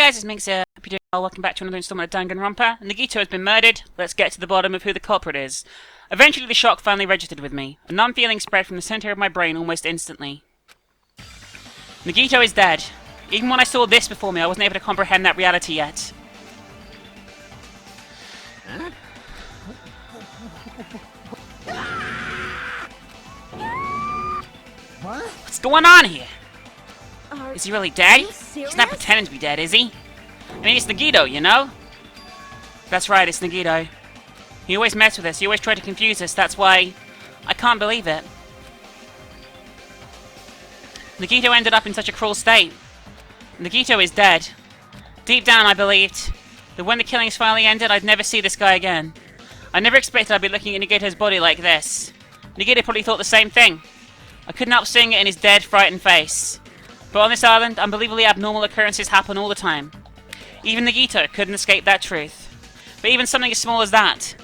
guys, it's Minx here. Hope you're doing well. Welcome back to another installment of Dangonronpa. Nagito has been murdered. Let's get to the bottom of who the culprit is. Eventually the shock finally registered with me. A numb feeling spread from the center of my brain almost instantly. Nagito is dead. Even when I saw this before me, I wasn't able to comprehend that reality yet. What? What's going on here? Is he really dead? He's He's not pretending to be dead, is he? I mean, it's Nagito, you know? That's right, it's Nagito. He always messed with us, he always tried to confuse us, that's why... I can't believe it. Nagito ended up in such a cruel state. Nagito is dead. Deep down, I believed that when the killings finally ended, I'd never see this guy again. I never expected I'd be looking at Nagito's body like this. Nagito probably thought the same thing. I couldn't help seeing it in his dead, frightened face. But on this island, unbelievably abnormal occurrences happen all the time. Even Nagito couldn't escape that truth. But even something as small as that.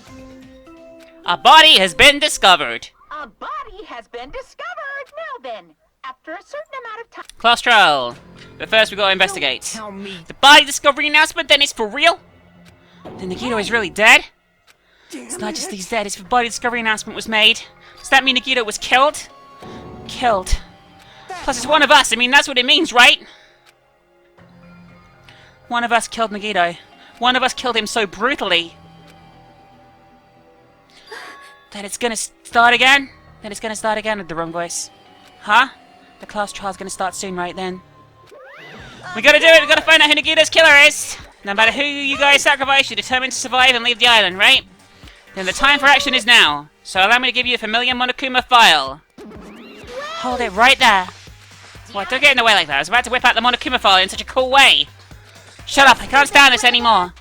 A body has been discovered! A body has been discovered! Now then, after a certain amount of time... Class trial. But first we gotta investigate. Tell me. The body discovery announcement, then it's for real? Then Nagito is really dead? It's not just that he's dead, it's the body discovery announcement was made. Does that mean Nagito was killed? Killed. Plus it's one of us, I mean that's what it means, right? One of us killed Nagito. One of us killed him so brutally that it's gonna start again? That it's gonna start again with the wrong voice. Huh? The class trial's gonna start soon, right then? We gotta do it, we gotta find out who Nagito's killer is! No matter who you guys sacrifice, you're determined to survive and leave the island, right? Then the time for action is now. So allow me to give you a familiar Monokuma file. Hold it right there. What, don't get in the way like that. I was about to whip out the Monokuma file in such a cool way. Shut up, I can't stand this anymore.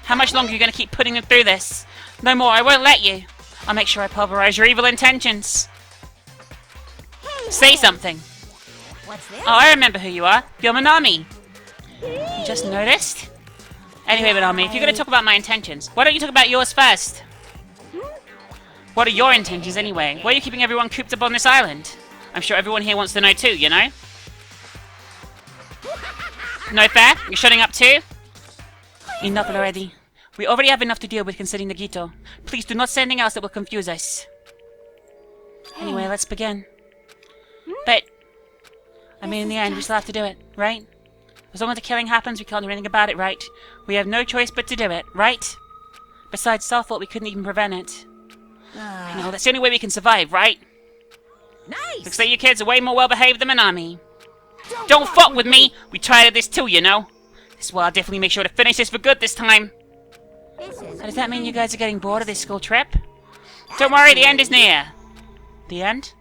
How much longer are you going to keep putting them through this? No more, I won't let you. I'll make sure I pulverize your evil intentions. Say something. What's this? Oh, I remember who you are. You're Minami. You just noticed? Anyway, Minami, if you're going to talk about my intentions, why don't you talk about yours first? What are your intentions anyway? Why are you keeping everyone cooped up on this island? I'm sure everyone here wants to know too, you know? No fair? You're shutting up too? Enough already. We already have enough to deal with concerning Nagito. Please do not say anything else that will confuse us. Anyway, let's begin. But, I mean, in the end, we still have to do it, right? As long as the killing happens, we can't do anything about it, right? We have no choice but to do it, right? Besides, Sal thought we couldn't even prevent it. I know, that's the only way we can survive, right? Nice! Looks like you kids are way more well-behaved than Minami. Don't fuck with me! We tried at this too, you know? This is why I'll definitely make sure to finish this for good this time. So does that mean you guys are getting bored of this school trip? Don't worry, the end is near. The end?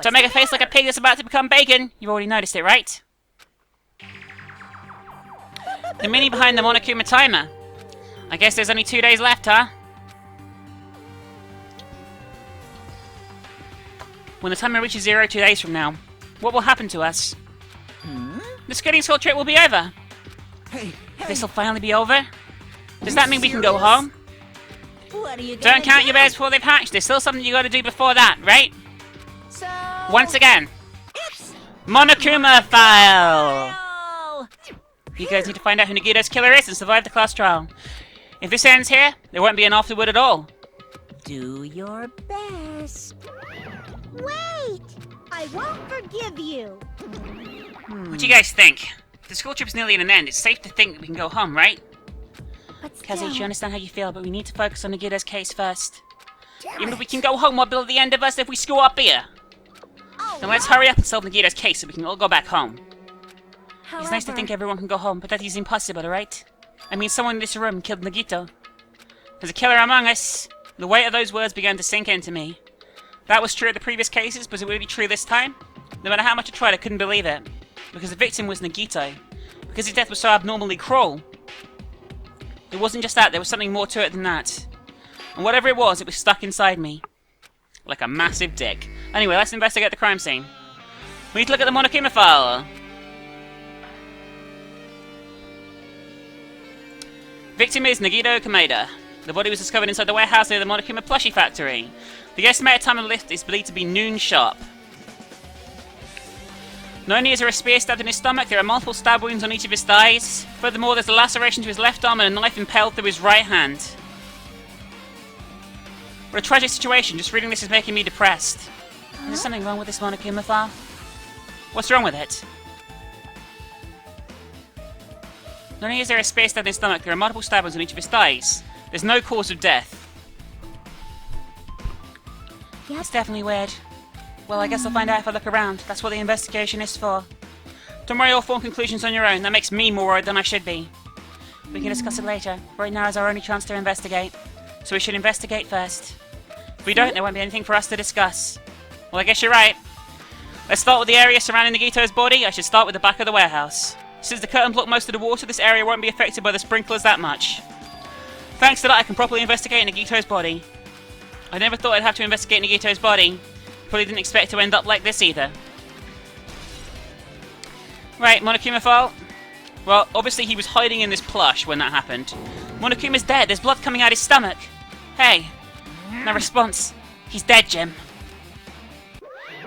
Don't make a face like a pig that's about to become bacon. You've already noticed it, right? The meaning behind the Monokuma timer. I guess there's only 2 days left, huh? When the timer reaches 0 2 days from now, what will happen to us? The skating school trip will be over. Hey, This will finally be over? Does that mean we can go home? what are you Don't count your bears before they've hatched. There's still something you gotta do before that, right? So... Once again, It's... Monokuma file! Oh! You guys need to find out who Nagito's killer is and survive the class trial. If this ends here, there won't be an afterword at all. Do your best. Wait! I won't forgive you. What do you guys think? If the school trip's nearly at an end, it's safe to think that we can go home, right? But Kazuichi, I understand how you feel, but we need to focus on Nagito's case first. Even if we can go home, what will be the end of us if we screw up here? Now let's hurry up and solve Nagito's case so we can all go back home. It's nice to think everyone can go home, but that is impossible, alright? I mean, someone in this room killed Nagito. There's a killer among us. The weight of those words began to sink into me. That was true of the previous cases, but it would be true this time? No matter how much I tried, I couldn't believe it. Because the victim was Nagito. Because his death was so abnormally cruel. It wasn't just that, there was something more to it than that. And whatever it was stuck inside me. Like a massive dick. Anyway, let's investigate the crime scene. We need to look at the Monokuma file. Victim is Nagito Kameda. The body was discovered inside the warehouse near the Monokuma plushie factory. The estimated time of the lift is believed to be noon sharp. Not only is there a spear stabbed in his stomach, there are multiple stab wounds on each of his thighs. Furthermore, there's a laceration to his left arm and a knife impaled through his right hand. What a tragic situation. Just reading this is making me depressed. Is there something wrong with this Monokuma file? What's wrong with it? Not only is there a spear stabbed in his stomach, there are multiple stab wounds on each of his thighs. There's no cause of death. Yep. It's definitely weird. Well, I guess I'll find out if I look around. That's what the investigation is for. Don't worry, you'll form conclusions on your own. That makes me more worried than I should be. We can discuss it later. Right now is our only chance to investigate. So we should investigate first. If we don't, there won't be anything for us to discuss. Well, I guess you're right. Let's start with the area surrounding Nagito's body. I should start with the back of the warehouse. Since the curtain blocked most of the water, this area won't be affected by the sprinklers that much. Thanks to that, I can properly investigate Nagito's body. I never thought I'd have to investigate Nagito's body. Probably didn't expect to end up like this either. Right, Monokuma file. Well, obviously he was hiding in this plush when that happened. Monokuma's dead. There's blood coming out his stomach. Hey. No response. He's dead, Jim.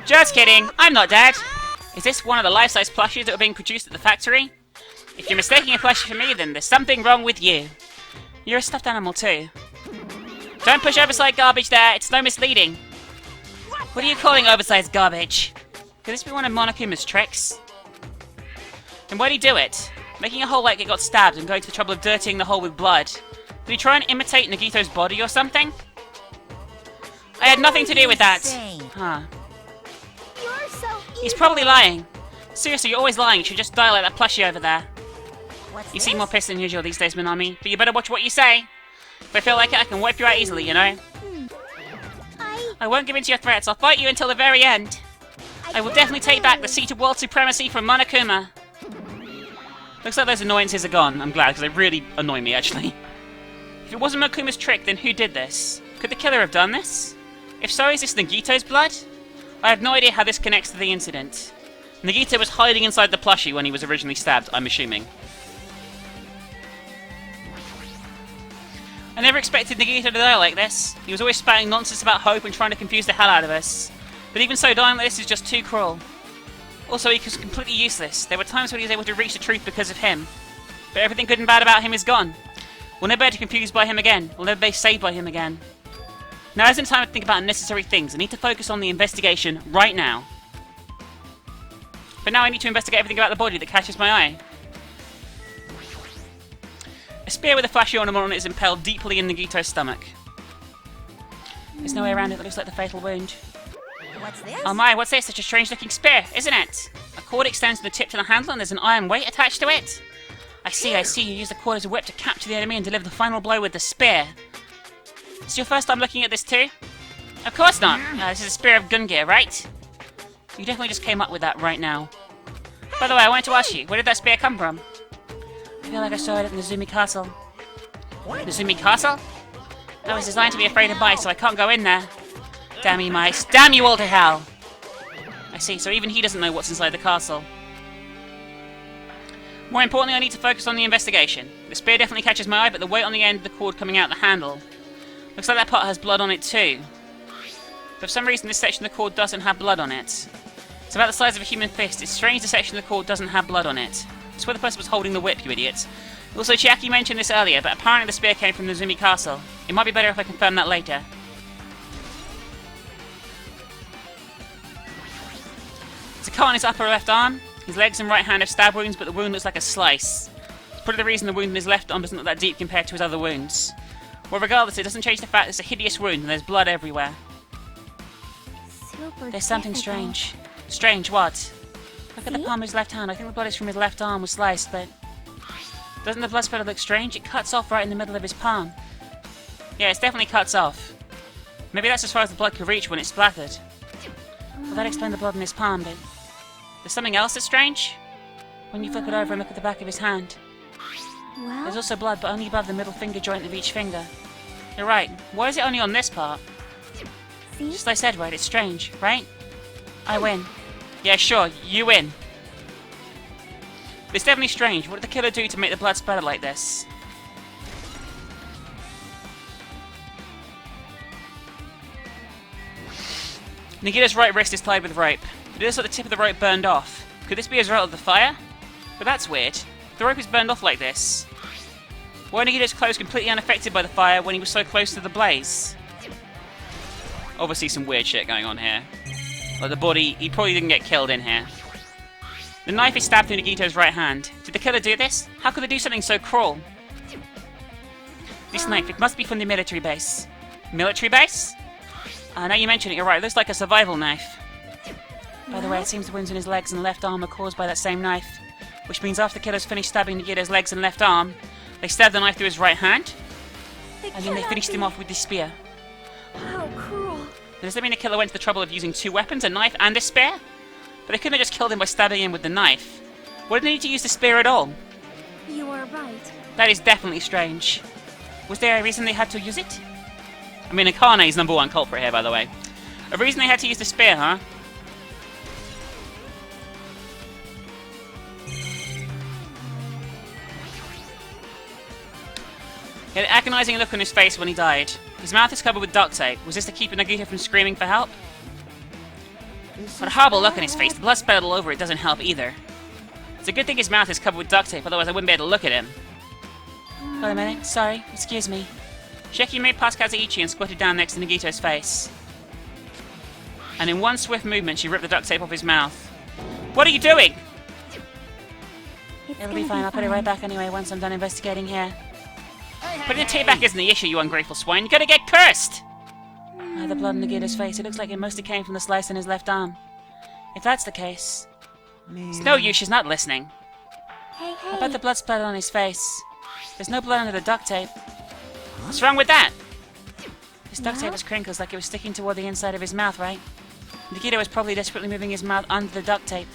Just kidding. I'm not dead. Is this one of the life-size plushies that were being produced at the factory? If you're mistaking a plushie for me, then there's something wrong with you. You're a stuffed animal too. Don't push oversized garbage there. It's so misleading. What are you calling oversized garbage? Could this be one of Monokuma's tricks? And why'd he do it? Making a hole like it got stabbed and going to the trouble of dirtying the hole with blood. Did he try and imitate Nagito's body or something? I had nothing to do with that. Huh. You're so evil. He's probably lying. Seriously, you're always lying. You should just die like that plushie over there. What's You this? seem more pissed than usual these days, Minami. But you better watch what you say. If I feel like it, I can wipe you out easily, you know? I won't give in to your threats. I'll fight you until the very end. I will definitely take back the seat of world supremacy from Monokuma. Looks like those annoyances are gone. I'm glad, because they really annoy me, actually. If it wasn't Monokuma's trick, then who did this? Could the killer have done this? If so, is this Nagito's blood? I have no idea how this connects to the incident. Nagito was hiding inside the plushie when he was originally stabbed, I'm assuming. I never expected Nagito to die like this. He was always spouting nonsense about hope and trying to confuse the hell out of us. But even so, dying like this is just too cruel. Also, he was completely useless. There were times when he was able to reach the truth because of him. But everything good and bad about him is gone. We'll never be confused by him again. We'll never be saved by him again. Now isn't time to think about unnecessary things. I need to focus on the investigation right now. But now I need to investigate everything about the body that catches my eye. A spear with a flashy ornament on it is impaled deeply in Nagito's stomach. There's no way around it that looks like the fatal wound. What's this? Oh my, what's this? Such a strange looking spear, isn't it? A cord extends from the tip to the handle and there's an iron weight attached to it. I see. You use the cord as a whip to capture the enemy and deliver the final blow with the spear. Is your first time looking at this too? Of course not. This is a spear of gun gear, right? You definitely just came up with that right now. By the way, I wanted to ask you, where did that spear come from? I feel like I saw it at Nezumi Castle. Nezumi Castle? I was designed to be afraid of mice, so I can't go in there. Damn you mice. Damn you all to hell! I see, so even he doesn't know what's inside the castle. More importantly, I need to focus on the investigation. The spear definitely catches my eye, but the weight on the end of the cord coming out the handle. Looks like that part has blood on it too. But for some reason this section of the cord doesn't have blood on it. It's about the size of a human fist. It's strange the section of the cord doesn't have blood on it. It's where the person was holding the whip, you idiots. Also, Chiaki mentioned this earlier, but apparently the spear came from the Nezumi Castle. It might be better if I confirm that later. There's a cut on his upper left arm. His legs and right hand have stab wounds, but the wound looks like a slice. It's probably the reason the wound in his left arm doesn't look that deep compared to his other wounds. Well, regardless, it doesn't change the fact it's a hideous wound and there's blood everywhere. There's something strange. Strange what? Look at the palm of his left hand. I think the blood is from his left arm was sliced, but... Doesn't the blood spatter look strange? It cuts off right in the middle of his palm. Yeah, it definitely cuts off. Maybe that's as far as the blood could reach when it splattered. Well, that explains the blood in his palm, but... There's something else that's strange? When you flip it over and look at the back of his hand. Well, There's also blood, but only above the middle finger joint of each finger. You're right. Why is it only on this part? see? Just like I said, right? It's strange, right? I win. Yeah, sure, you win. But it's definitely strange. What did the killer do to make the blood spatter like this? Nagito's right wrist is tied with rope. It looks like the tip of the rope burned off. Could this be as a result of the fire? But that's weird. The rope is burned off like this. Why did Nagito's clothes completely unaffected by the fire when he was so close to the blaze? Obviously some weird shit going on here. Like the body, he probably didn't get killed in here. The knife is stabbed through Nagito's right hand. Did the killer do this? How could they do something so cruel? This knife, it must be from the military base. Military base? Now you mention it, you're right. It looks like a survival knife. By the way, it seems the wounds in his legs and left arm are caused by that same knife. Which means after the killers finished stabbing Nagito's legs and left arm, they stabbed the knife through his right hand, and then they finished him off with the spear. How cruel. Does that mean the killer went to the trouble of using two weapons, a knife and a spear? But they couldn't have just killed him by stabbing him with the knife. Why did they need to use the spear at all? You are right. That is definitely strange. Was there a reason they had to use it? I mean, Akane's #1 culprit here, by the way. A reason they had to use the spear, huh? He had an agonizing look on his face when he died. His mouth is covered with duct tape. Was this to keep Nagito from screaming for help? But a horrible look on his face. The blood spattered all over it doesn't help either. It's a good thing his mouth is covered with duct tape, otherwise I wouldn't be able to look at him. Wait a minute. Sorry. Excuse me. Sheki made past Kazuichi and squatted down next to Nagito's face. And in one swift movement, she ripped the duct tape off his mouth. What are you doing? It'll be fine. I'll put it right back anyway once I'm done investigating here. Putting the tape back isn't the issue, you ungrateful swine. You're gonna get cursed! The blood on Nagito's face. It looks like it mostly came from the slice in his left arm. If that's the case... It's no use, she's not listening. Hey, hey. I bet the blood splattered on his face. There's no blood under the duct tape. What's wrong with that? This duct tape was crinkles like it was sticking toward the inside of his mouth, right? Nagito was probably desperately moving his mouth under the duct tape.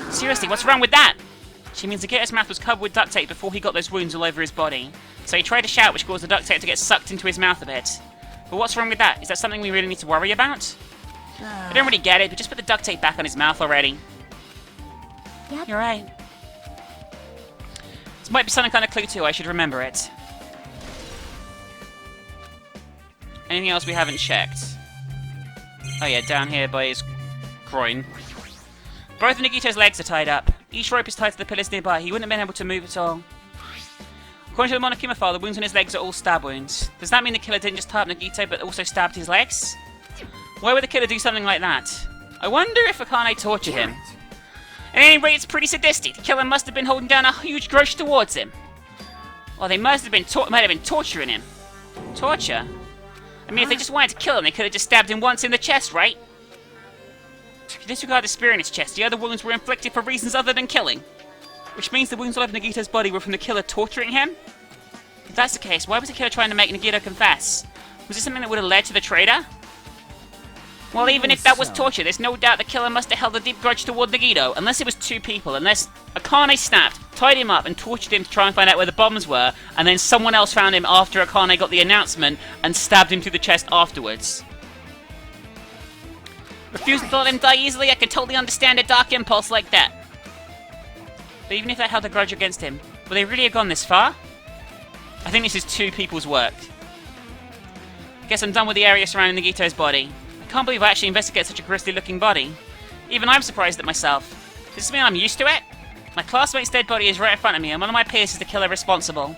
Seriously, what's wrong with that? She means Nagito's mouth was covered with duct tape before he got those wounds all over his body. So he tried to shout, which caused the duct tape to get sucked into his mouth a bit. But what's wrong with that? Is that something we really need to worry about? I don't really get it, but just put the duct tape back on his mouth already. Yep. You're right. This might be some kind of clue too, I should remember it. Anything else we haven't checked? Oh yeah, down here by his groin. Both of Nagito's legs are tied up. Each rope is tied to the pillars nearby. He wouldn't have been able to move at all. According to the Monokuma file, the wounds on his legs are all stab wounds. Does that mean the killer didn't just tie up Nagito, but also stabbed his legs? Why would the killer do something like that? I wonder if Akane tortured him. At any rate, it's pretty sadistic. The killer must have been holding down a huge grudge towards him. Or they might have been torturing him. Torture? I mean, if they just wanted to kill him, they could have just stabbed him once in the chest, right? If you disregard the spear in his chest, the other wounds were inflicted for reasons other than killing. Which means the wounds all over Nagito's body were from the killer torturing him? If that's the case, why was the killer trying to make Nagito confess? Was it something that would have led to the traitor? Well, even if that was torture, there's no doubt the killer must have held a deep grudge toward Nagito, unless it was two people, unless Akane snapped, tied him up, and tortured him to try and find out where the bombs were, and then someone else found him after Akane got the announcement and stabbed him through the chest afterwards. Refusing to let him die easily, I can totally understand a dark impulse like that. But even if they held a grudge against him, would they really have gone this far? I think this is two people's work. I guess I'm done with the area surrounding Nagito's body. I can't believe I actually investigated such a grisly looking body. Even I'm surprised at myself. Does this mean I'm used to it? My classmate's dead body is right in front of me, and one of my peers is the killer responsible.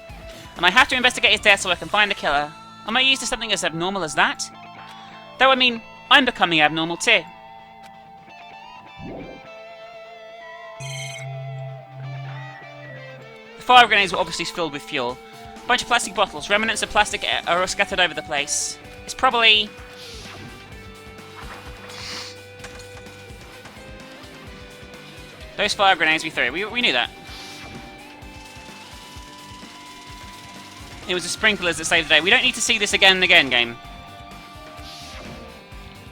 And I have to investigate his death so I can find the killer. Am I used to something as abnormal as that? Though, I mean, I'm becoming abnormal too. The fire grenades were obviously filled with fuel. A bunch of plastic bottles, remnants of plastic are all scattered over the place. It's probably... those fire grenades we threw. We knew that. It was the sprinklers that saved the day. We don't need to see this again and again, game.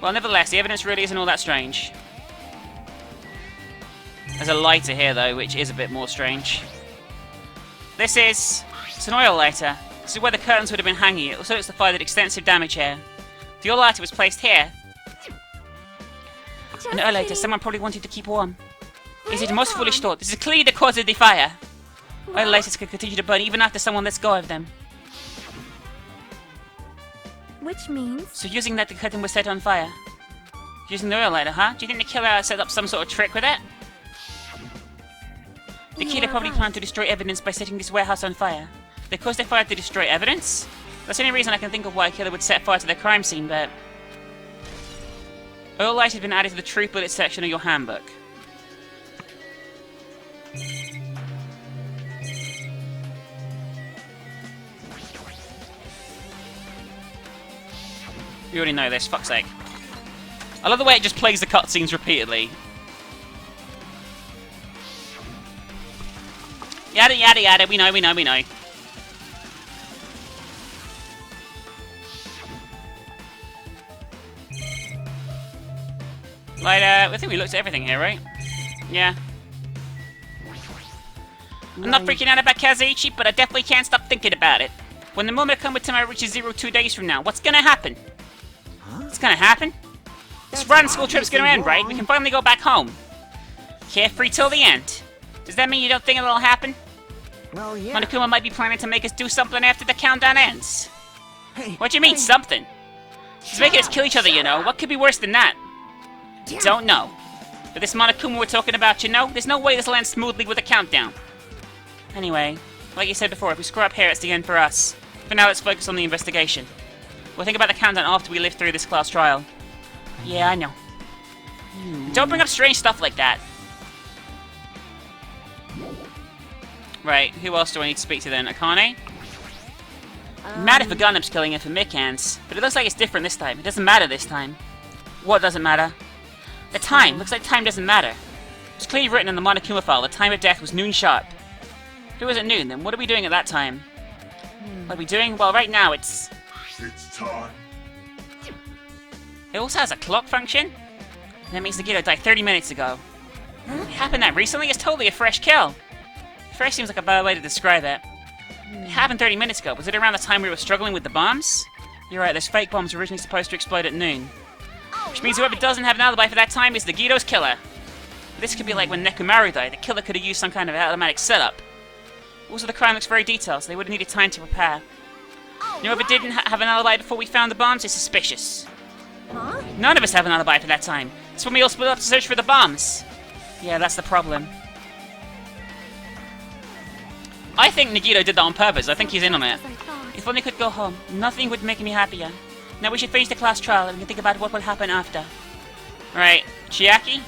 Well, nevertheless, the evidence really isn't all that strange. There's a lighter here, though, which is a bit more strange. It's an oil lighter. This is where the curtains would have been hanging. It also looks to fire did extensive damage here. The oil lighter was placed here. An oil lighter someone probably wanted to keep warm. Is it a most foolish thought? This is clearly the cause of the fire. Oil lighters can continue to burn even after someone lets go of them. Which means... So using that, the curtain was set on fire. Using the oil lighter, huh? Do you think the killer set up some sort of trick with it? The You killer are probably right. planned to destroy evidence by setting this warehouse on fire. They caused their fire to destroy evidence? That's the only reason I can think of why a killer would set fire to their crime scene, but... Oil light has been added to the truth bullet section of your handbook. You already know this, fuck's sake. I love the way it just plays the cutscenes repeatedly. Yada yada yada, we know. Right, I think we looked at everything here, right? Yeah. I'm not freaking out about Kazuichi, but I definitely can't stop thinking about it. When the moment I come with Tamara reaches 0 2 days from now, what's gonna happen? What's gonna happen? This random school trip's gonna end, right? We can finally go back home. Carefree till the end. Does that mean you don't think it'll happen? Well, yeah. Monokuma might be planning to make us do something after the countdown ends. Hey, What do you mean, something? He's making us kill each other, you know. What could be worse than that? Don't know. But this Monokuma we're talking about, you know, there's no way this will end smoothly with a countdown. Anyway, like you said before, if we screw up here, it's the end for us. For now, let's focus on the investigation. We'll think about the countdown after we live through this class trial. Yeah, I know. Don't bring up strange stuff like that. Right, who else do I need to speak to then? Akane? Mad if a Gundam's killing it for Mikans, but it looks like it's different this time. It doesn't matter this time. What doesn't matter? The time. Looks like time doesn't matter. It's clearly written in the Monokuma file. The time of death was noon sharp. If it was at noon, then what are we doing at that time? What are we doing? Well, right now it's time. It also has a clock function? That means Nagito died 30 minutes ago. It happened that recently? It's totally a fresh kill. Fresh seems like a bad way to describe it. It happened 30 minutes ago. Was it around the time we were struggling with the bombs? You're right, those fake bombs were originally supposed to explode at noon. Which means whoever doesn't have an alibi for that time is Nagito's killer. This could be like when Nekomaru died. The killer could have used some kind of automatic setup. Also, the crime looks very detailed, so they would have needed time to prepare. Whoever didn't have an alibi before we found the bombs is suspicious. Huh? None of us have an alibi for that time. It's when we all split up to search for the bombs. Yeah, that's the problem. I think Nagito did that on purpose. I think he's in on it. As I thought. If only I could go home. Nothing would make me happier. Now we should finish the class trial and we can think about what will happen after. Right, Chiaki?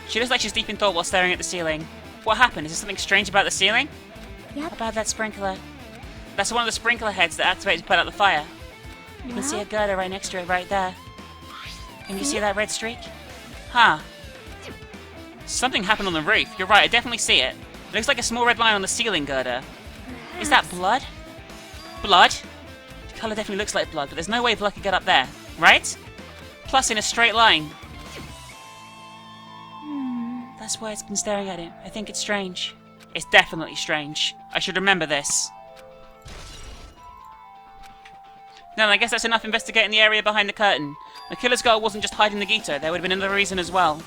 She looks like she's deep in thought while staring at the ceiling. What happened? Is there something strange about the ceiling? Yep. What about that sprinkler? That's one of the sprinkler heads that activates to put out the fire. You can see a girder right next to it right there. Can you see that red streak? Huh. Something happened on the roof. You're right, I definitely see it. It looks like a small red line on the ceiling girder. Is that blood? Blood? The colour definitely looks like blood, but there's no way blood could get up there, right? Plus in a straight line. That's why it's been staring at it. I think it's strange. It's definitely strange. I should remember this. No, I guess that's enough investigating the area behind the curtain. The killer's goal wasn't just hiding Nagito, there would have been another reason as well.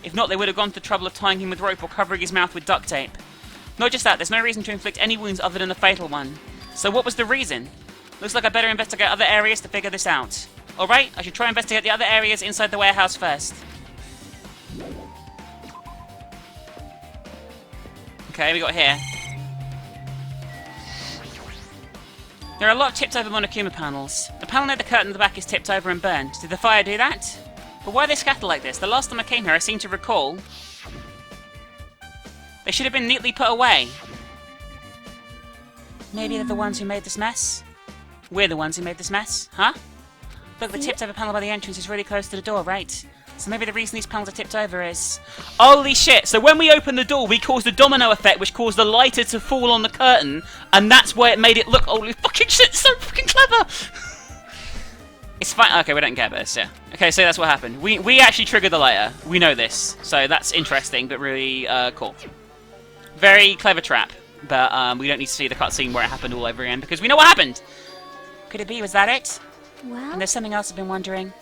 If not, they would have gone to the trouble of tying him with rope or covering his mouth with duct tape. Not just that, there's no reason to inflict any wounds other than the fatal one. So what was the reason? Looks like I better investigate other areas to figure this out. Alright, I should try and investigate the other areas inside the warehouse first. Okay, we got here. There are a lot of tipped over Monokuma panels. The panel near the curtain at the back is tipped over and burned. Did the fire do that? But why are they scattered like this? The last time I came here, I seem to recall they should have been neatly put away. Maybe they're the ones who made this mess? We're the ones who made this mess, huh? Look, the tipped over panel by the entrance is really close to the door, right? So maybe the reason these panels are tipped over is... Holy shit! So when we opened the door, we caused a domino effect which caused the lighter to fall on the curtain, and that's why it made it look... Holy fucking shit! It's so fucking clever! It's fine. Okay, we don't care about this, yeah. Okay, so that's what happened. We actually triggered the lighter. We know this. So that's interesting, but really cool. Very clever trap. But we don't need to see the cutscene where it happened all over again, because we know what happened! Could it be? Was that it? Well, And there's something else I've been wondering.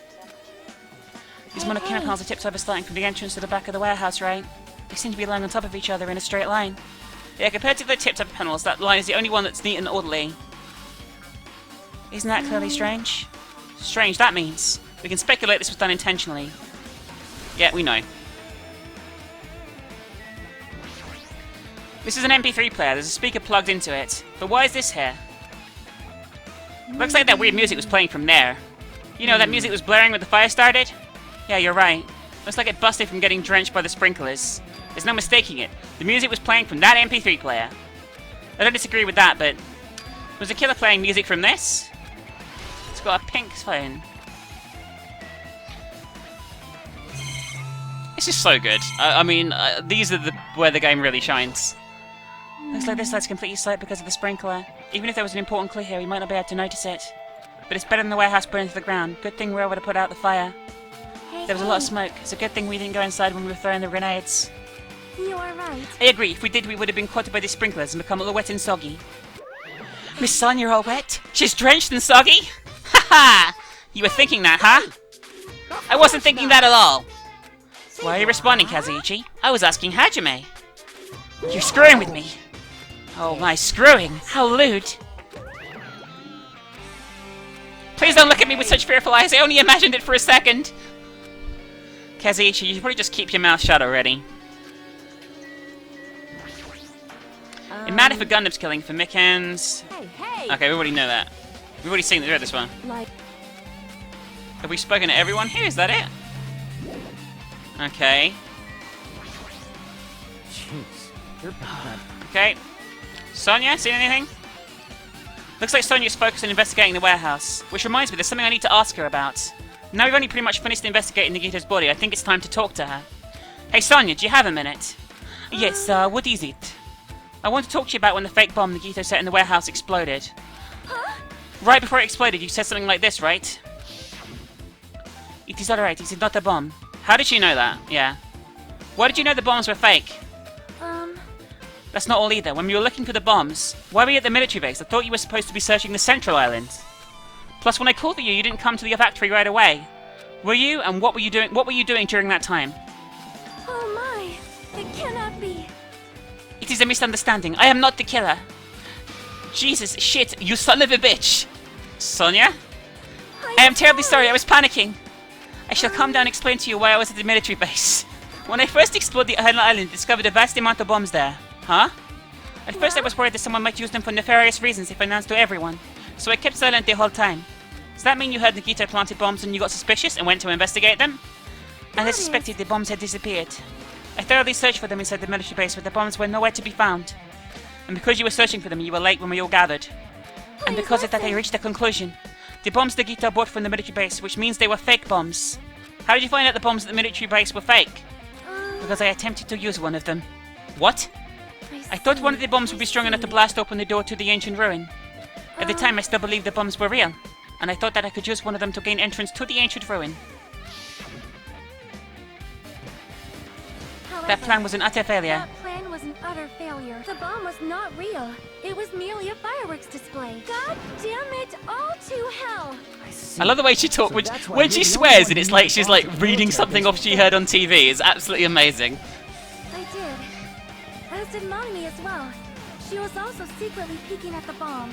These Monokuma panels are tipped over starting from the entrance to the back of the warehouse, right? They seem to be lying on top of each other in a straight line. Yeah, compared to the tipped over panels, that line is the only one that's neat and orderly. Isn't that clearly strange? Strange, that means we can speculate this was done intentionally. Yeah, we know. This is an MP3 player. There's a speaker plugged into it. But why is this here? Looks like that weird music was playing from there. You know, that music was blaring when the fire started? Yeah, you're right. Looks like it busted from getting drenched by the sprinklers. There's no mistaking it. The music was playing from that MP3 player. I don't disagree with that, but... was the killer playing music from this? It's got a pink phone. This is so good. I mean, these are where the game really shines. Looks like this light's completely sight because of the sprinkler. Even if there was an important clue here, we might not be able to notice it. But it's better than the warehouse burning to the ground. Good thing we were able to put out the fire. There was a lot of smoke. It's a good thing we didn't go inside when we were throwing the grenades. You are right. I agree. If we did, we would have been caught by the sprinklers and become all wet and soggy. Miss Son, you're all wet? She's drenched and soggy? Ha ha! You were thinking that, huh? I wasn't thinking that at all. Why are you responding, Kazuichi? I was asking Hajime. You're screwing with me. Oh my, screwing. How lewd. Please don't look at me with such fearful eyes. I only imagined it for a second. Kazuichi, you should probably just keep your mouth shut already. It mattered for Gundam's killing, for Mickens. Hey! Okay, we already know that. We've already seen this one. Like, Have we spoken to everyone here? Is that it? Okay. Jeez, you're bad. Okay. Sonia, seen anything? Looks like Sonia's focused on investigating the warehouse. Which reminds me, there's something I need to ask her about. Now we've only pretty much finished investigating Nagito's body, I think it's time to talk to her. Hey Sonia, do you have a minute? Yes, what is it? I want to talk to you about when the fake bomb Nagito set in the warehouse exploded. Right before it exploded, you said something like this, right? It is alright, it is not a bomb. How did you know that? Yeah. Why did you know the bombs were fake? That's not all either. When we were looking for the bombs, why were you at the military base? I thought you were supposed to be searching the central island. Plus, when I called for you, you didn't come to the factory right away. Were you? And what were you doing? What were you doing during that time? oh my, it cannot be. It is a misunderstanding. I am not the killer. Jesus, shit, you son of a bitch. Sonia? I am terribly sorry, I was panicking. I shall come down and explain to you why I was at the military base. When I first explored the island, I discovered a vast amount of bombs there. Huh? At first I was worried that someone might use them for nefarious reasons if announced to everyone, so I kept silent the whole time. Does that mean you heard Nagito planted bombs and you got suspicious and went to investigate them? And I suspected the bombs had disappeared. I thoroughly searched for them inside the military base, but the bombs were nowhere to be found. And because you were searching for them, you were late when we all gathered. And because of that, I reached a conclusion. The bombs Nagito bought from the military base, which means they were fake bombs. How did you find out the bombs at the military base were fake? Because I attempted to use one of them. What? I thought one of the bombs would be strong enough to blast open the door to the ancient ruin. At the time, I still believed the bombs were real, and I thought that I could use one of them to gain entrance to the ancient ruin. That plan was an utter failure. That plan was an utter failure. The bomb was not real. It was merely a fireworks display. God damn it, all to hell. I love the way she talks. When she swears and it's like she's like reading something off she heard on TV. It's absolutely amazing. I did. As did Mommy as well. She was also secretly peeking at the bomb.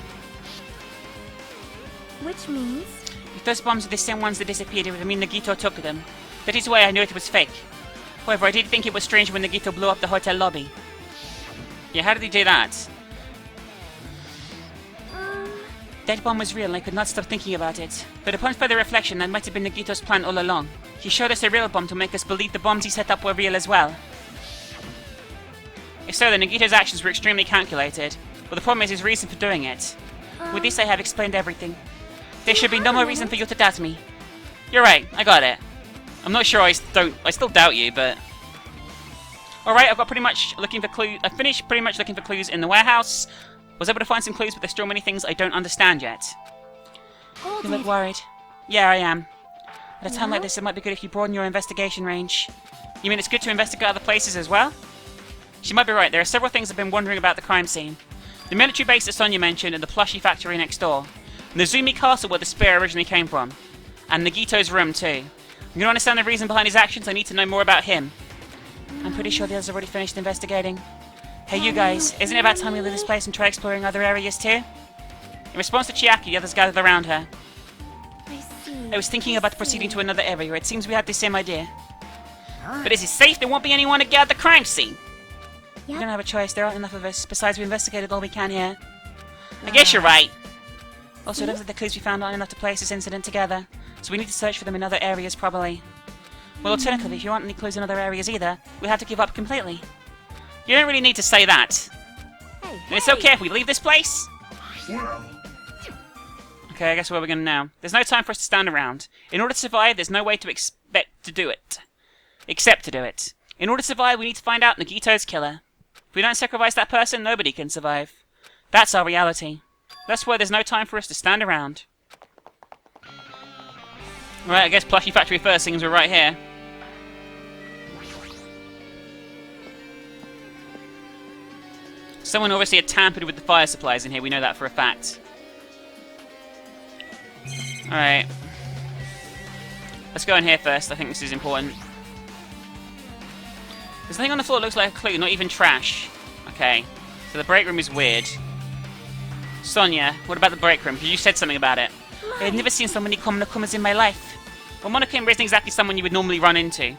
Which means... If those bombs are the same ones that disappeared, it would mean Nagito took them. That is why I knew it was fake. However, I did think it was strange when Nagito blew up the hotel lobby. Yeah, how did he do that? That bomb was real and I could not stop thinking about it. But upon further reflection, that might have been Nagito's plan all along. He showed us a real bomb to make us believe the bombs he set up were real as well. If so, then Nagito's actions were extremely calculated. But the problem is his reason for doing it. With this, I have explained everything. There should be no more reason for you to doubt me. You're right, I got it. I'm not sure I still doubt you, but... Alright, I've got pretty much looking for clues. I finished pretty much looking for clues in the warehouse. Was able to find some clues, but there's still many things I don't understand yet. You look worried. Yeah, I am. At a time like this, it might be good if you broaden your investigation range. You mean it's good to investigate other places as well? She might be right. There are several things I've been wondering about the crime scene. The military base that Sonia mentioned, and the plushie factory next door. And the Zumi castle where the spear originally came from. And Nagito's room too. You don't understand the reason behind his actions? I need to know more about him. I'm pretty sure the others have already finished investigating. Hey you guys, isn't it about time we leave this place and try exploring other areas too? In response to Chiaki, the others gathered around her. I was thinking about proceeding to another area. It seems we had the same idea. But is it safe? There won't be anyone to guard the crime scene. We don't have a choice. There aren't enough of us. Besides, we investigated all we can here. I guess you're right. Also, it looks like the clues we found aren't enough to place this incident together. So we need to search for them in other areas, probably. Well, alternatively, if you want any clues in other areas either, we'll have to give up completely. You don't really need to say that. Hey, And it's okay if we leave this place? Okay, I guess where we're going now. There's no time for us to stand around. In order to survive, there's no way to except to do it. In order to survive, we need to find out Nagito's killer. If we don't sacrifice that person, nobody can survive. That's our reality. That's why there's no time for us to stand around. Right, I guess Plushie Factory first, things were right here. Someone obviously had tampered with the fire supplies in here, we know that for a fact. Alright. Let's go in here first, I think this is important. There's nothing on the floor that looks like a clue, not even trash. Okay, so the break room is weird. Sonia, what about the break room? Because you said something about it. I had never seen so many Monokumas in my life. Well, Monokuma isn't exactly someone you would normally run into.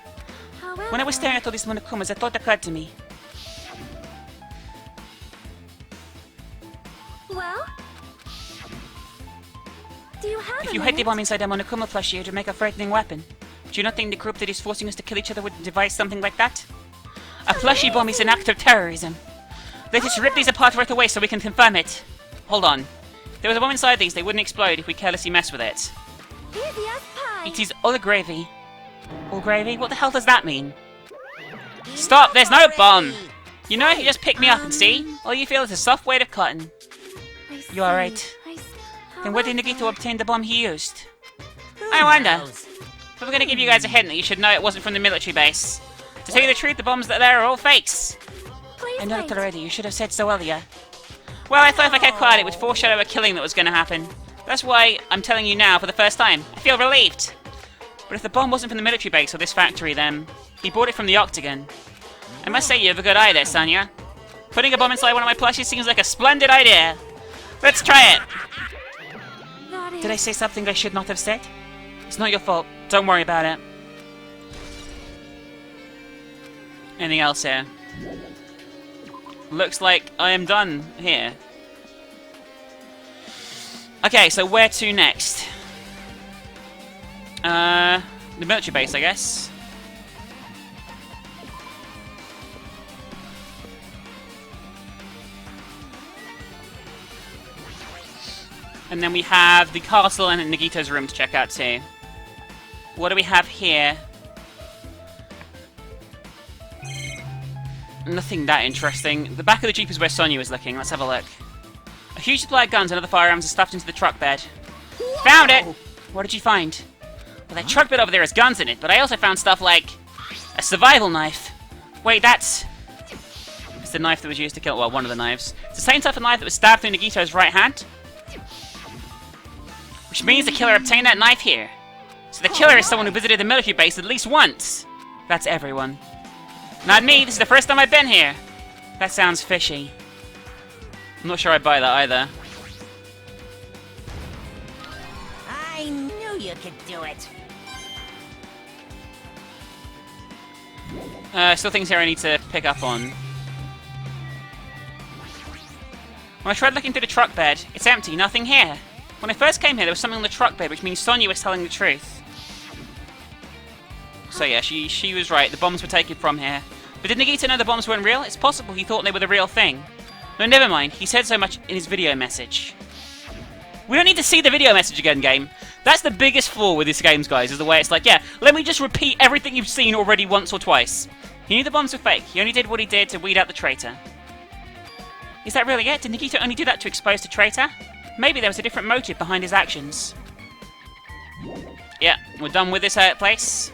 However, When I was staring at all these Monokumas, a thought occurred to me. well, do you have If a you hid the minute? bomb inside a Monokuma plushie, it would make a frightening weapon. Do you not think the group that is forcing us to kill each other would devise something like that? A plushie bomb is an act of terrorism. Let us rip these apart right away so we can confirm it. Hold on. If there was a bomb inside these, they wouldn't explode if we carelessly mess with it. Easy as pie. It is all gravy. All gravy? What the hell does that mean? Stop! There's no bomb! You know, you just pick me up and see? All you feel is a soft weight of cotton. I You are see. right. I see. Then where did Nagito However- obtain the bomb he used? I wonder. If I'm gonna give you guys a hint that you should know it wasn't from the military base. To tell you the truth, the bombs that are there are all fakes. Please I know wait. it already, you should have said so earlier. Well, I thought if I kept quiet, it would foreshadow a killing that was gonna happen. That's why I'm telling you now for the first time. I feel relieved. But if the bomb wasn't from the military base or this factory, then he bought it from the Octagon. I must say you have a good eye there, Sonia. Putting a bomb inside one of my plushies seems like a splendid idea. Let's try it. That is... Did I say something I should not have said? It's not your fault. Don't worry about it. Anything else here? Looks like I am done here. Okay, so where to next? The military base, I guess. And then we have the castle and Nagito's room to check out too. What do we have here? Nothing that interesting. The back of the Jeep is where Sonia was looking. Let's have a look. A huge supply of guns and other firearms are stuffed into the truck bed. Found it! What did you find? Well, that truck bed over there has guns in it, but I also found stuff like a survival knife. Wait, that's the knife that was used to kill, well, one of the knives. It's the same type of knife that was stabbed through Nagito's right hand. Which means the killer obtained that knife here. So the killer is someone who visited the military base at least once. That's everyone. Not me, this is the first time I've been here. That sounds fishy. I'm not sure I'd buy that either. I knew you could do it. Still things here I need to pick up on. When I tried looking through the truck bed, it's empty, nothing here. When I first came here, there was something on the truck bed, which means Sonia was telling the truth. So yeah, she was right, the bombs were taken from here. But did Nagito know the bombs weren't real? It's possible he thought they were the real thing. No, never mind, he said so much in his video message. We don't need to see the video message again, game. That's the biggest flaw with these games, guys, is the way it's like, yeah, let me just repeat everything you've seen already once or twice. He knew the bombs were fake, he only did what he did to weed out the traitor. Is that really it? Did Nagito only do that to expose the traitor? Maybe there was a different motive behind his actions. Yeah, we're done with this place.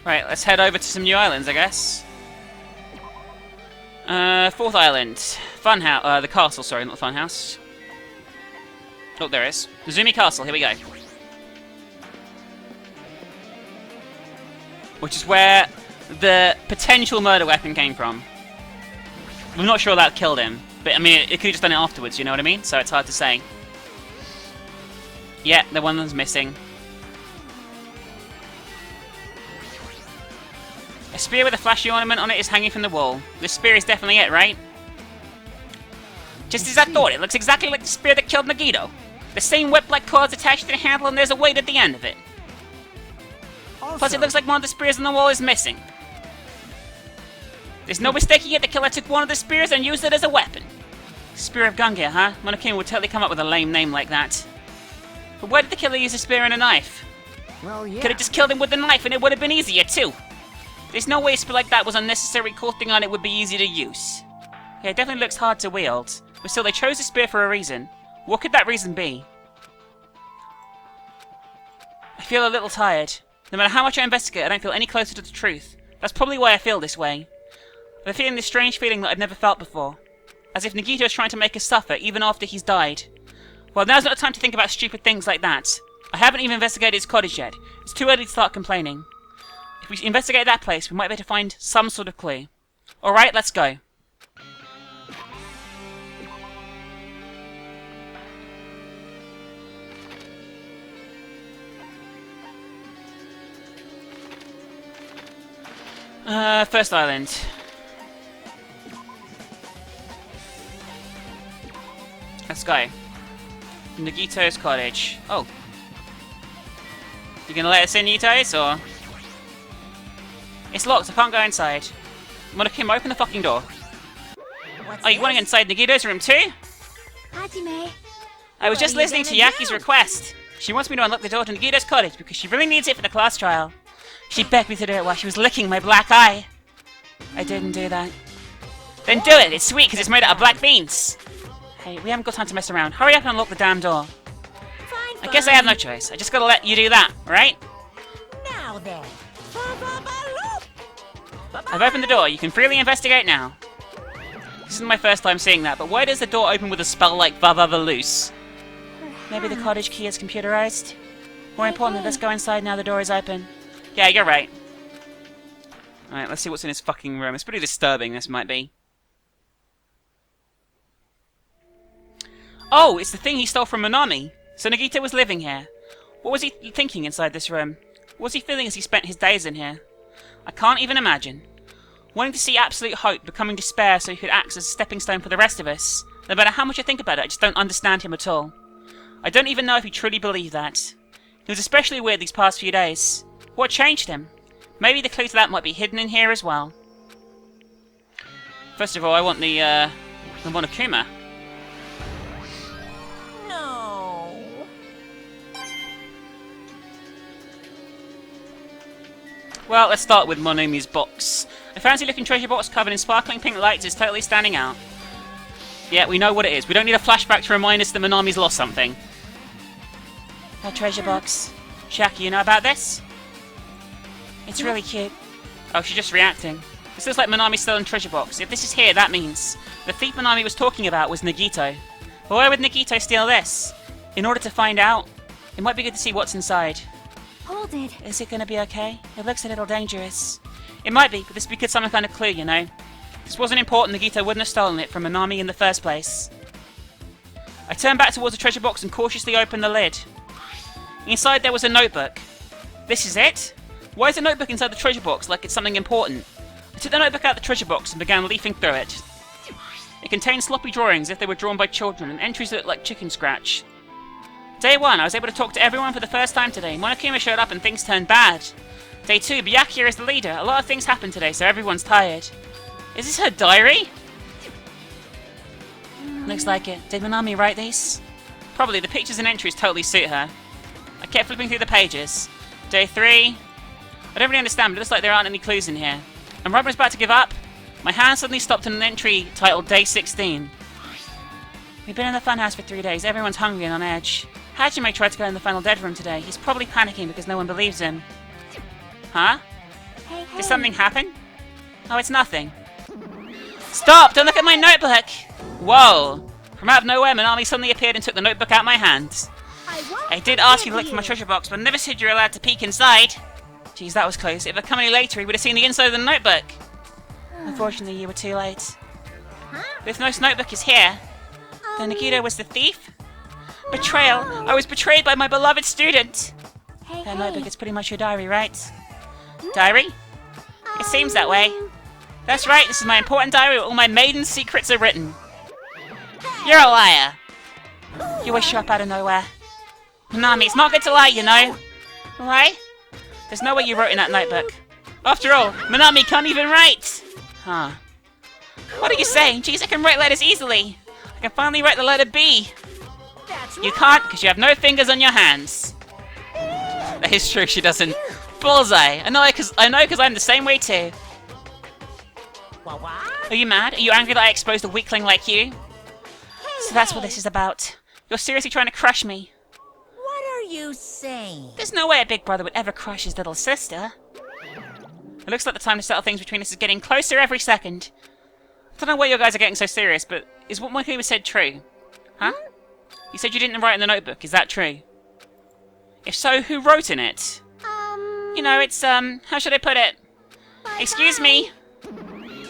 Right, let's head over to some new islands, I guess. Fourth island. Funhouse. The castle, sorry, not the funhouse. Oh, there is. The Zumi Castle, here we go. Which is where the potential murder weapon came from. I'm not sure that killed him. But, I mean, it could have just done it afterwards, you know what I mean? So it's hard to say. Yeah, the one that's missing. I spear with a flashy ornament on it is hanging from the wall. This spear is definitely it, right? Just as I thought, it looks exactly like the spear that killed Nagito. The same whip-like claws attached to the handle, and there's a weight at the end of it. Plus, it looks like one of the spears on the wall is missing. There's no mistaking it, the killer took one of the spears and used it as a weapon. Spear of Gungear, huh? Monokuma would totally come up with a lame name like that. But why did the killer use a spear and a knife? Well, yeah. Could have just killed him with the knife and it would have been easier too. There's no way a spear like that was unnecessary. Coating on it would be easy to use. Yeah, it definitely looks hard to wield. But still, they chose a spear for a reason. What could that reason be? I feel a little tired. No matter how much I investigate, I don't feel any closer to the truth. That's probably why I feel this way. I'm feeling this strange feeling that I've never felt before. As if Nagito is trying to make us suffer, even after he's died. Well, now's not the time to think about stupid things like that. I haven't even investigated his cottage yet. It's too early to start complaining. If we investigate that place, we might be able to find some sort of clue. Alright, let's go. First island. Let's go. Nagito's cottage. Oh. You gonna let us in, Nitos, or...? It's locked, I can't go inside. Monokuma, open the fucking door. Oh, you wanting inside Nagito's room too? Hajime. I was just listening to Yaki's request. She wants me to unlock the door to Nagito's cottage because she really needs it for the class trial. She begged me to do it while she was licking my black eye. I didn't do that. Then do it! It's sweet because it's made out of black beans! Hey, we haven't got time to mess around. Hurry up and unlock the damn door. Fine. I guess I have no choice. I just gotta let you do that, right? Now then. I've opened the door. You can freely investigate now. This isn't my first time seeing that, but why does the door open with a spell like Vavava-loose? Maybe the cottage key is computerized? More importantly, let's go inside now the door is open. Yeah, you're right. Alright, let's see what's in his fucking room. It's pretty disturbing, this might be. Oh, it's the thing he stole from Minami. So Nagito was living here. What was he thinking inside this room? What was he feeling as he spent his days in here? I can't even imagine. Wanting to see absolute hope, becoming despair so he could act as a stepping stone for the rest of us. No matter how much I think about it, I just don't understand him at all. I don't even know if he truly believed that. He was especially weird these past few days. What changed him? Maybe the clue to that might be hidden in here as well. First of all, I want the Monokuma. No. Well, let's start with Monomi's box. A fancy-looking treasure box covered in sparkling pink lights is totally standing out. Yeah, we know what it is. We don't need a flashback to remind us that Monami's lost something. A treasure box. Shaki, you know about this? It's really cute. Oh, she's just reacting. This looks like Minami's stolen treasure box. If this is here, that means the thief Minami was talking about was Nagito. But why would Nagito steal this? In order to find out, it might be good to see what's inside. Hold it. Is it gonna be okay? It looks a little dangerous. It might be, but this would be good some kind of clue, you know? If this wasn't important, Nagito wouldn't have stolen it from Minami in the first place. I turned back towards the treasure box and cautiously opened the lid. Inside there was a notebook. This is it? Why is a notebook inside the treasure box like it's something important? I took the notebook out of the treasure box and began leafing through it. It contained sloppy drawings as if they were drawn by children and entries that looked like chicken scratch. Day 1, I was able to talk to everyone for the first time today. Monokuma showed up and things turned bad. Day 2, Byakuya is the leader. A lot of things happened today, so everyone's tired. Is this her diary? Looks like it. Did Minami write these? Probably. The pictures and entries totally suit her. I kept flipping through the pages. Day 3... I don't really understand, but it looks like there aren't any clues in here. And right when I was about to give up, my hand suddenly stopped on an entry titled Day 16. We've been in the funhouse for 3 days. Everyone's hungry and on edge. Hajime tried to go in the final dead room today. He's probably panicking because no one believes him. Huh? Hey, Did something happen? Oh, it's nothing. Stop! Don't look at my notebook! Whoa! From out of nowhere, Minami suddenly appeared and took the notebook out of my hand. I did ask you to look for my treasure box, but never said you're allowed to peek inside. Jeez, that was close. If I'd come any later, he would have seen the inside of the notebook. Unfortunately, you were too late. But if no notebook is here, then Nagito was the thief? Betrayal! I was betrayed by my beloved student! That notebook is pretty much your diary, right? Diary? It seems that way. That's right, this is my important diary where all my maiden secrets are written. You're a liar. You always show up out of nowhere. Minami, it's not good to lie, you know. Why? There's no way you wrote in that notebook. After all, Minami can't even write! Huh. What are you saying? Jeez, I can write letters easily. I can finally write the letter B. You can't, because you have no fingers on your hands. That is true, she doesn't. Bullseye! I know, because I'm the same way too. Are you mad? Are you angry that I exposed a weakling like you? So that's what this is about. You're seriously trying to crush me. What are you saying? There's no way a big brother would ever crush his little sister. It looks like the time to settle things between us is getting closer every second. I don't know why you guys are getting so serious, but is what Makuma said true? Huh? You said you didn't write in the notebook, is that true? If so, who wrote in it? You know, it's, how should I put it? Excuse me?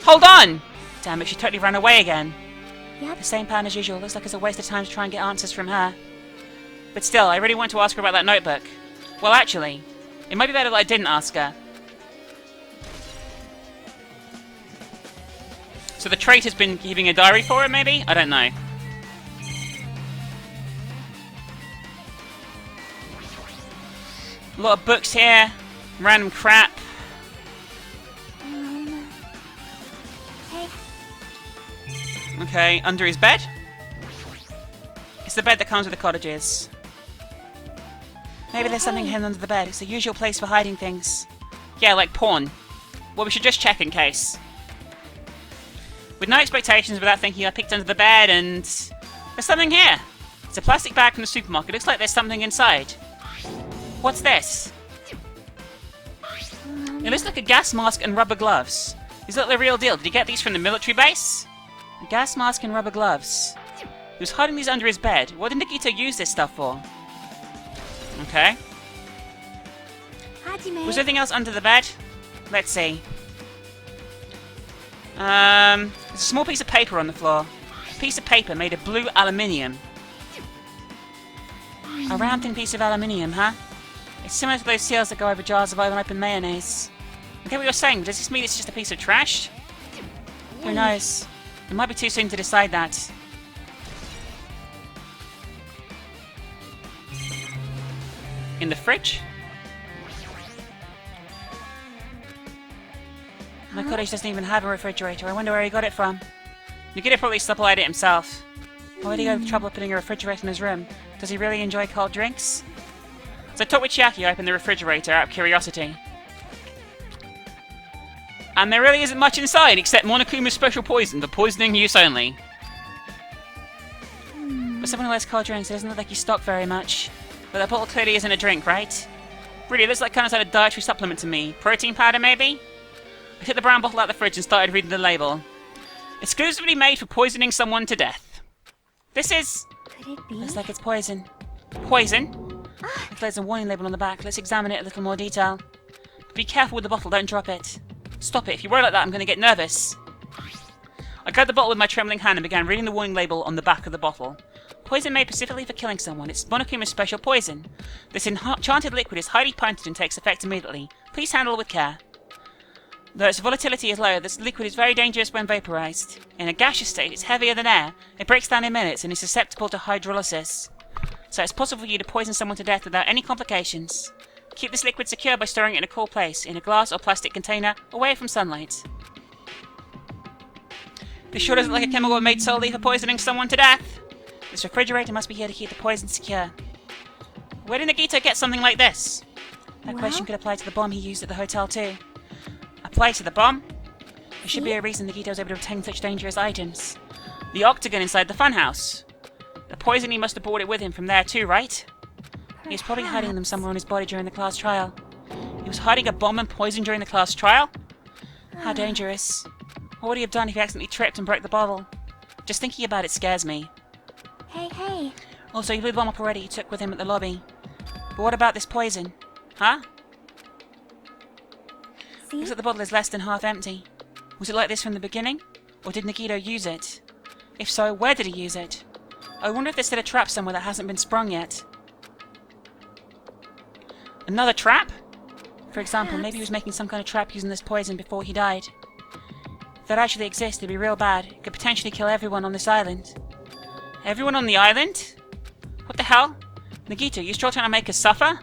Hold on! Damn it, she totally ran away again. Yeah, the same pattern as usual. Looks like it's a waste of time to try and get answers from her. But still, I really want to ask her about that notebook. Well, actually, it might be better that I didn't ask her. So the traitor's been keeping a diary for her, maybe? I don't know. A lot of books here. Random crap. Hey. Okay, under his bed? It's the bed that comes with the cottages. Maybe there's something hidden under the bed. It's the usual place for hiding things. Yeah, like porn. Well, we should just check in case. With no expectations, without thinking, I peeked under the bed and... there's something here! It's a plastic bag from the supermarket. Looks like there's something inside. What's this? It looks like a gas mask and rubber gloves. Is that the real deal? Did he get these from the military base? A gas mask and rubber gloves. He was hiding these under his bed. What did Nikito use this stuff for? Okay. Hajime. Was there anything else under the bed? Let's see. There's a small piece of paper on the floor. A piece of paper made of blue aluminium. A round thin piece of aluminium, huh? It's similar to those seals that go over jars of unopened mayonnaise. I get what you're saying, but does this mean it's just a piece of trash? Who knows? It might be too soon to decide that. In the fridge? My cottage doesn't even have a refrigerator. I wonder where he got it from. Nikita probably supplied it himself. Why would he go to the trouble of putting a refrigerator in his room? Does he really enjoy cold drinks? So I talked with Chiaki, I opened the refrigerator out of curiosity. And there really isn't much inside except Monokuma's special poison for poisoning use only. For someone who likes cold drinks, it doesn't look like you stock very much. But that bottle clearly isn't a drink, right? Really, it looks like kind of a dietary supplement to me. Protein powder, maybe? I took the brown bottle out of the fridge and started reading the label. Exclusively made for poisoning someone to death. This is... Could it be? looks like it's poison. Poison? If there's a warning label on the back, let's examine it in a little more detail. Be careful with the bottle, don't drop it. Stop it, if you roll like that I'm going to get nervous. I grabbed the bottle with my trembling hand and began reading the warning label on the back of the bottle. Poison made specifically for killing someone. It's Monokuma's special poison. This enchanted liquid is highly potent and takes effect immediately. Please handle with care. Though its volatility is low, this liquid is very dangerous when vaporized. In a gaseous state, it's heavier than air. It breaks down in minutes and is susceptible to hydrolysis. So it's possible for you to poison someone to death without any complications. Keep this liquid secure by storing it in a cool place, in a glass or plastic container, away from sunlight. This sure doesn't look like a chemical made solely for poisoning someone to death. This refrigerator must be here to keep the poison secure. Where did Nagito get something like this? That question could apply to the bomb he used at the hotel too. Apply to the bomb? There should be a reason Nagito was able to obtain such dangerous items. The octagon inside the funhouse. The poison he must have brought it with him from there too, right? He was probably hiding them somewhere on his body during the class trial. He was hiding a bomb and poison during the class trial? How dangerous. What would he have done if he accidentally tripped and broke the bottle? Just thinking about it scares me. Hey. Also, he blew the bomb up already he took with him at the lobby. But what about this poison? Huh? See? Looks like the bottle is less than half empty. Was it like this from the beginning? Or did Nagito use it? If so, where did he use it? I wonder if there's still a trap somewhere that hasn't been sprung yet. Another trap? For example, maybe he was making some kind of trap using this poison before he died. If that actually exists, it'd be real bad. It could potentially kill everyone on this island. Everyone on the island? What the hell? Nagito, you still trying to make us suffer?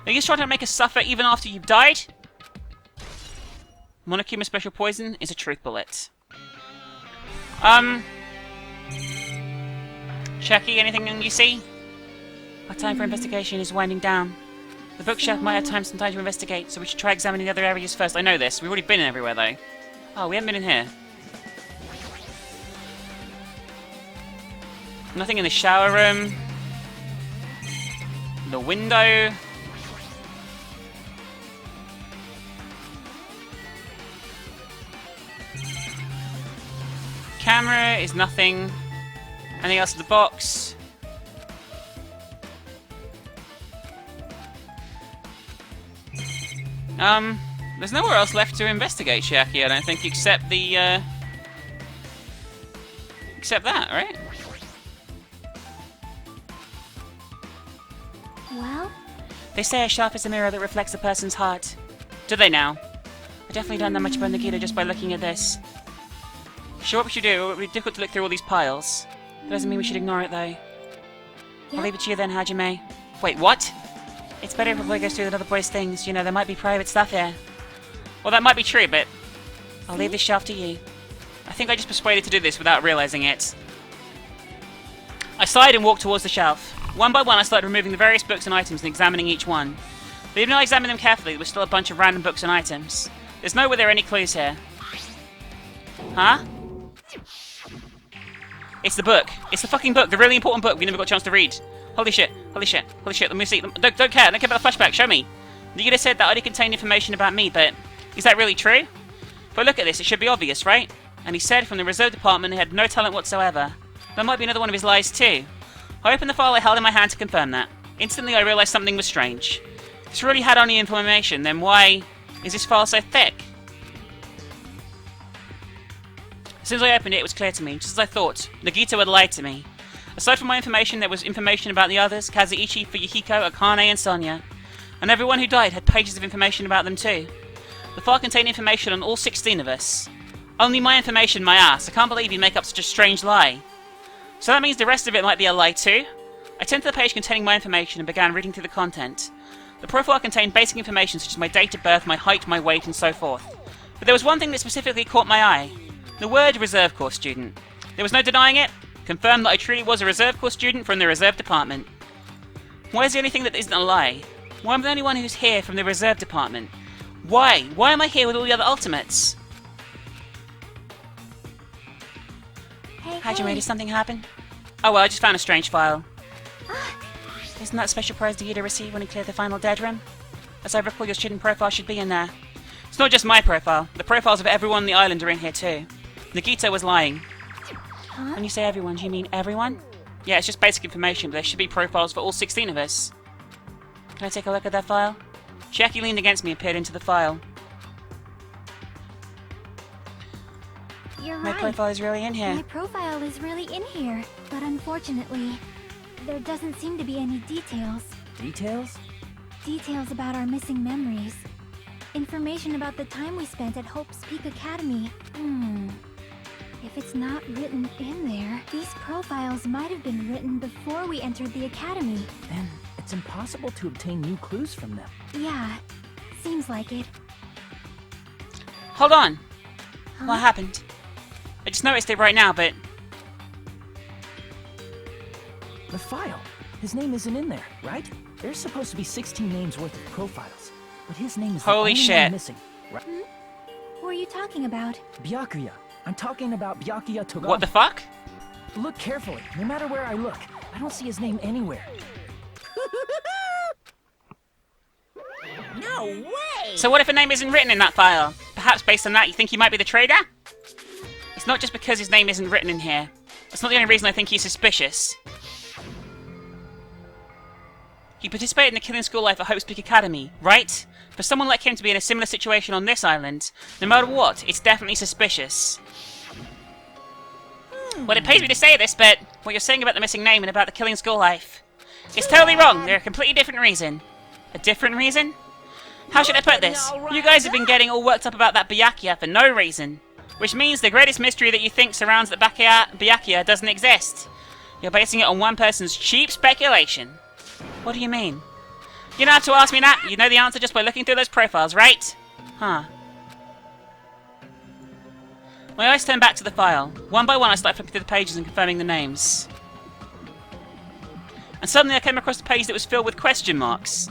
Are you still trying to make us suffer even after you've died? Monokuma special poison is a truth bullet. Chucky, anything you see? Our time for investigation is winding down. The bookshelf might have some time to investigate, so we should try examining the other areas first. I know this. We've already been everywhere, though. Oh, we haven't been in here. Nothing in the shower room. The window. Camera is nothing. Anything else in the box? There's nowhere else left to investigate, Chiaki, I don't think, except the, except that, right? Well? They say a shelf is a mirror that reflects a person's heart. Do they now? I definitely don't know much about Nagito just by looking at this. Sure, what we should do, it would be difficult to look through all these piles. That doesn't mean we should ignore it, though. I'll leave it to you then, Hajime. Wait, what? It's better if a boy goes through the other boy's things. You know, there might be private stuff here. Well, that might be true, but I'll leave this shelf to you. I think I just persuaded to do this without realizing it. I sighed and walked towards the shelf. One by one, I started removing the various books and items and examining each one. But even though I examined them carefully, there was still a bunch of random books and items. There's nowhere there are any clues here. Huh? It's the book. It's the fucking book. The really important book we never got a chance to read. Holy shit. Holy shit. Holy shit. Let me see. Don't care. Don't care about the flashback. Show me. Nagito said that only contained information about me, but is that really true? If I look at this, it should be obvious, right? And he said from the reserve department he had no talent whatsoever. That might be another one of his lies too. I opened the file I held in my hand to confirm that. Instantly I realized something was strange. If this really had only information, then why is this file so thick? As soon as I opened it, it was clear to me, just as I thought. Nagito had lied to me. Aside from my information, there was information about the others, Kazuichi, Fuyuhiko, Akane, and Sonya. And everyone who died had pages of information about them too. The file contained information on all 16 of us. Only my information, my ass. I can't believe you make up such a strange lie. So that means the rest of it might be a lie too? I turned to the page containing my information and began reading through the content. The profile contained basic information such as my date of birth, my height, my weight, and so forth. But there was one thing that specifically caught my eye. The word Reserve Corps student. There was no denying it. Confirmed that I truly was a Reserve Corps student from the Reserve Department. Why is the only thing that isn't a lie? Why am I the only one who's here from the Reserve Department? Why? Why am I here with all the other Ultimates? Hajime, did something happen? Oh well, I just found a strange file. Isn't that a special prize Nagito received when he cleared the final dead room? As I recall, your student profile should be in there. It's not just my profile. The profiles of everyone on the island are in here too. Nagito was lying. Huh? When you say everyone, do you mean everyone? Yeah, it's just basic information, but there should be profiles for all 16 of us. Can I take a look at that file? Chiaki leaned against me and peered into the file. You're My right. profile is really in here. My profile is really in here, but unfortunately, there doesn't seem to be any details. Details? Details about our missing memories. Information about the time we spent at Hope's Peak Academy. If it's not written in there, these profiles might have been written before we entered the academy. Then it's impossible to obtain new clues from them. Yeah, seems like it. Hold on. Huh? What happened? I just noticed it right now, but... The file. His name isn't in there, right? There's supposed to be 16 names worth of profiles, but his name is the Holy only shit. one missing. Right? Who are you talking about? Byakuya. I'm talking about Byakuya Togawa. What the fuck? Look carefully. No matter where I look, I don't see his name anywhere. No way! So what if a name isn't written in that file? Perhaps based on that you think he might be the traitor? It's not just because his name isn't written in here. That's not the only reason I think he's suspicious. He participated in the Killing School Life at Hope's Peak Academy, right? For someone like him to be in a similar situation on this island, no matter what, it's definitely suspicious. Well, it pains me to say this, but what you're saying about the missing name and about the Killing School Life, it's totally wrong. They're a completely different reason. A different reason? How should I put this? You guys have been getting all worked up about that Byakuya for no reason. Which means the greatest mystery that you think surrounds that Byakuya doesn't exist. You're basing it on one person's cheap speculation. What do you mean? You don't have to ask me that. You know the answer just by looking through those profiles, right? Huh. My eyes turned back to the file. One by one I started flipping through the pages and confirming the names. And suddenly I came across a page that was filled with question marks.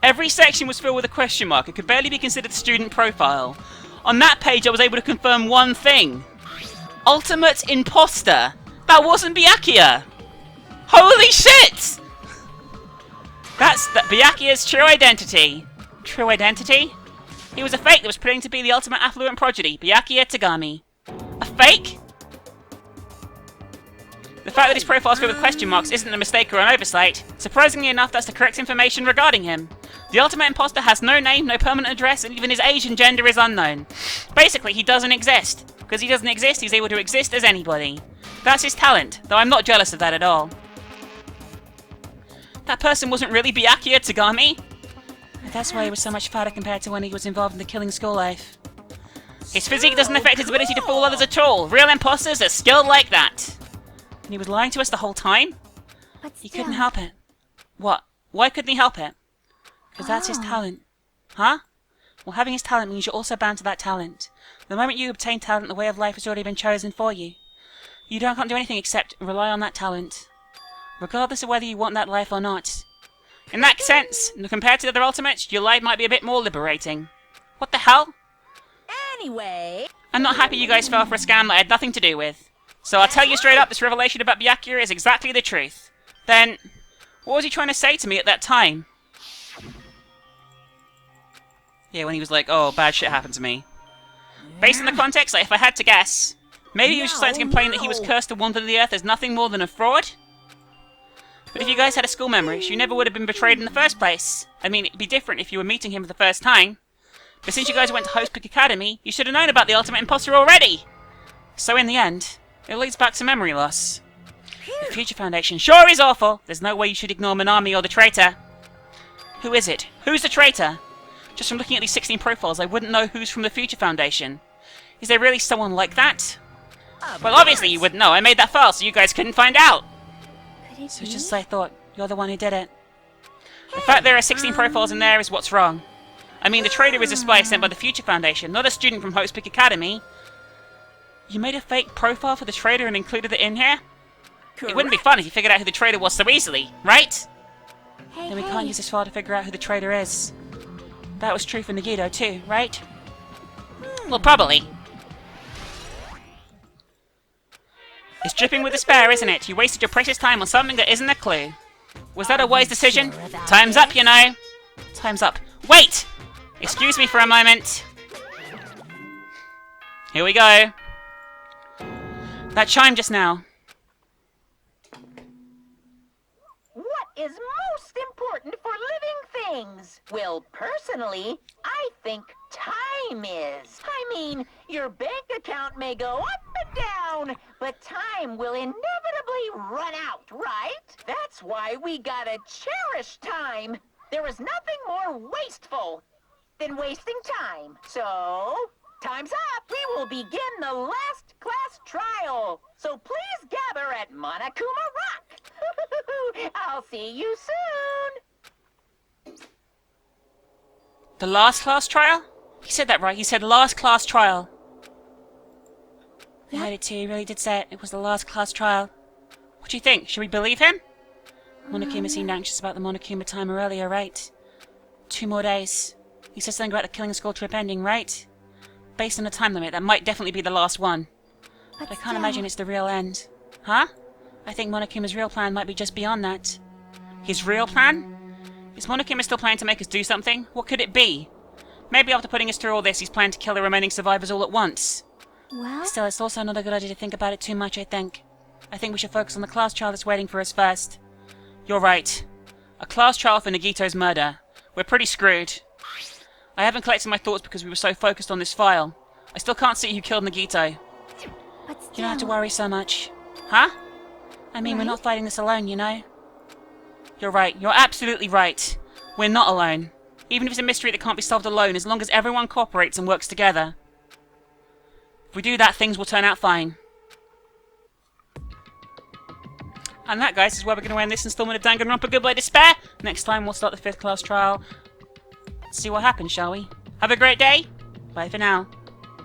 Every section was filled with a question mark. It could barely be considered a student profile. On that page I was able to confirm one thing. Ultimate imposter! That wasn't Byakuya! Holy shit! That's Byakuya's true identity. True identity? He was a fake that was pretending to be the ultimate affluent prodigy, Byakuya Tagami. A fake? The fact that his profile is filled with question marks isn't a mistake or an oversight. Surprisingly enough, that's the correct information regarding him. The ultimate imposter has no name, no permanent address, and even his age and gender is unknown. Basically, he doesn't exist. Because he doesn't exist, he's able to exist as anybody. That's his talent, though I'm not jealous of that at all. That person wasn't really Byakuya Tagami? That's why he was so much fatter compared to when he was involved in the killing school life. His physique doesn't affect his ability to fool others at all. Real imposters are skilled like that. And he was lying to us the whole time? He couldn't help it. What? Why couldn't he help it? Because that's his talent. Huh? Well, having his talent means you're also bound to that talent. The moment you obtain talent, the way of life has already been chosen for you. You can't do anything except rely on that talent. Regardless of whether you want that life or not. In that sense, compared to the other ultimates, your life might be a bit more liberating. What the hell? Anyway... I'm not happy you guys fell for a scam that I had nothing to do with. So I'll tell you straight up, this revelation about Byakuya is exactly the truth. Then, what was he trying to say to me at that time? Yeah, when he was like, oh, bad shit happened to me. Based on the context, like, if I had to guess, maybe he was just trying to complain that he was cursed to wander the earth as nothing more than a fraud? But if you guys had a school memory, you never would have been betrayed in the first place. I mean, it'd be different if you were meeting him for the first time. But since you guys went to Host Peak Academy, you should have known about the ultimate imposter already! So in the end, it leads back to memory loss. The Future Foundation sure is awful! There's no way you should ignore Minami or the traitor. Who is it? Who's the traitor? Just from looking at these 16 profiles, I wouldn't know who's from the Future Foundation. Is there really someone like that? Well, obviously you wouldn't know. I made that file so you guys couldn't find out. So it's just as I thought. You're the one who did it. The fact there are 16 profiles in there is what's wrong. I mean, the traitor is a spy sent by the Future Foundation, not a student from Host Peak Academy. You made a fake profile for the traitor and included it in here? Correct. It wouldn't be fun if you figured out who the traitor was so easily, right? Then we can't use this file to figure out who the traitor is. That was true for Nagito too, right? Well, probably. It's dripping with despair, isn't it? You wasted your precious time on something that isn't a clue. Was that a wise decision? Time's up, you know. Time's up. Wait! Excuse me for a moment. Here we go. That chime just now. What is most important for living things? Well, personally, I think time is. I mean, your bank account may go up and down, but time will inevitably run out, right? That's why we gotta cherish time. There is nothing more wasteful than wasting time. So, time's up. We will begin the last class trial. So please gather at Monokuma Rock. I'll see you soon. The last class trial? He said that right. He said last class trial. Yeah, I did too. He really did say it. It was the last class trial. What do you think? Should we believe him? Monokuma seemed anxious about the Monokuma timer earlier, right? 2 more days. He said something about the killing school trip ending, right? Based on the time limit, that might definitely be the last one. But I can't imagine it's the real end. Huh? I think Monokuma's real plan might be just beyond that. His real plan? Is Monokuma still planning to make us do something? What could it be? Maybe after putting us through all this, he's planning to kill the remaining survivors all at once. Well? Still, it's also not a good idea to think about it too much, I think. I think we should focus on the class trial that's waiting for us first. You're right. A class trial for Nagito's murder. We're pretty screwed. I haven't collected my thoughts because we were so focused on this file. I still can't see who killed Nagito. But still... You don't have to worry so much. Huh? I mean, we're not fighting this alone, you know? You're right. You're absolutely right. We're not alone. Even if it's a mystery that can't be solved alone, as long as everyone cooperates and works together. If we do that, things will turn out fine. And that, guys, is where we're going to end this installment of Dangonronpa Goodbye Despair. Next time, we'll start the 5th class trial. Let's see what happens, shall we? Have a great day. Bye for now.